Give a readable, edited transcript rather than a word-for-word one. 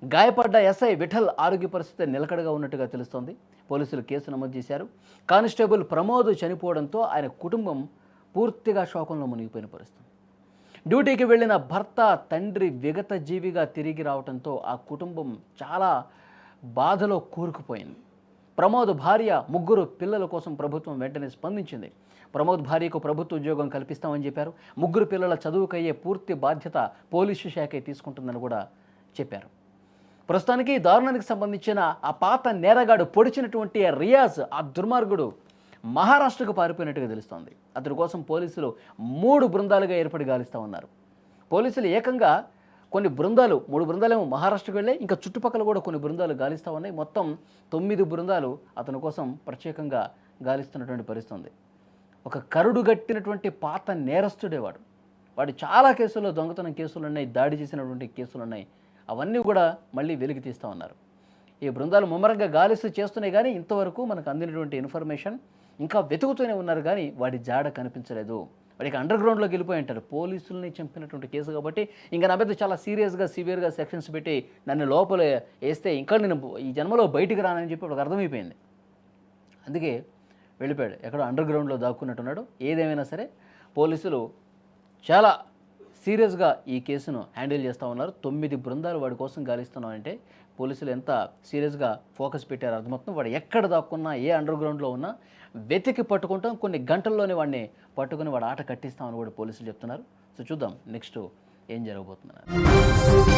గాయపడ్డ ఎస్ఐ విఠల్ ఆరోగ్య పరిస్థితి నిలకడగా ఉన్నట్టుగా తెలుస్తోంది. పోలీసులు కేసు నమోదు చేశారు. కానిస్టేబుల్ ప్రమోద్ చనిపోవడంతో ఆయన కుటుంబం పూర్తిగా శోకంలో మునిగిపోయిన పరిస్థితి. డ్యూటీకి వెళ్లిన భర్త, తండ్రి విగత జీవిగా తిరిగి రావడంతో ఆ కుటుంబం చాలా బాధలో కూరుకుపోయింది. ప్రమోద్ భార్య, 3 పిల్లల కోసం ప్రభుత్వం వెంటనే స్పందించింది. ప్రమోద్ భార్యకు ప్రభుత్వ ఉద్యోగం కల్పిస్తామని చెప్పారు. 3 పిల్లల చదువుకయ్యే పూర్తి బాధ్యత పోలీసు శాఖే తీసుకుంటుందని కూడా చెప్పారు. ప్రస్తుతానికి దారుణానికి సంబంధించిన ఆ పాత నేరగాడు పొడిచినటువంటి రియాజ్, ఆ దుర్మార్గుడు మహారాష్ట్రకు పారిపోయినట్టుగా తెలుస్తోంది. అతడి కోసం పోలీసులు 3 బృందాలుగా ఏర్పడి గాలిస్తూ ఉన్నారు. పోలీసులు ఏకంగా కొన్ని బృందాలు, 3 బృందాలేమో మహారాష్ట్రకు వెళ్ళాయి, ఇంకా చుట్టుపక్కల కూడా కొన్ని బృందాలు గాలిస్తూ ఉన్నాయి. మొత్తం 9 బృందాలు అతని కోసం ప్రత్యేకంగా గాలిస్తున్నటువంటి పరిస్థితి ఉంది. ఒక కరుడుగట్టినటువంటి పాత నేరస్తుడే వాడు చాలా కేసుల్లో, దొంగతనం కేసులు ఉన్నాయి, దాడి చేసినటువంటి కేసులు ఉన్నాయి. అవన్నీ కూడా మళ్ళీ వెలికి తీస్తూ ఉన్నారు. ఈ బృందాలు ముమ్మరంగా గాలిస్తూ చేస్తున్నాయి, కానీ ఇంతవరకు మనకు అందినటువంటి ఇన్ఫర్మేషన్ ఇంకా వెతుకుతూనే ఉన్నారు, కానీ వాడి జాడ కనిపించలేదు. వాడికి అండర్ గ్రౌండ్లోకి వెళ్ళిపోయి ఉంటారు. పోలీసుల్ని చంపినటువంటి కేసు కాబట్టి ఇంకా నా మీద చాలా సీరియస్గా, సివియర్గా సెక్షన్స్ పెట్టి నన్ను లోపల వేస్తే ఇంకా నేను ఈ జన్మలో బయటికి రానని చెప్పి వాడికి అర్థమైపోయింది. అందుకే వెళ్ళిపోయాడు, ఎక్కడో అండర్ గ్రౌండ్లో దాక్కున్నట్టున్నాడు. ఏదేమైనా సరే పోలీసులు చాలా సీరియస్గా ఈ కేసును హ్యాండిల్ చేస్తూ ఉన్నారు. 9 బృందాలు వాడి కోసం గాలిస్తున్నామంటే పోలీసులు ఎంత సీరియస్గా ఫోకస్ పెట్టారో అర్థమవుతుంది. వాడు ఎక్కడ దాక్కున్నా, ఏ అండర్ గ్రౌండ్లో ఉన్నా వెతికి పట్టుకుంటాం, కొన్ని గంటల్లోనే వాడిని పట్టుకుని వాడు ఆట కట్టిస్తామని కూడా పోలీసులు చెప్తున్నారు. సో చూద్దాం నెక్స్ట్ ఏం జరగబోతుందని.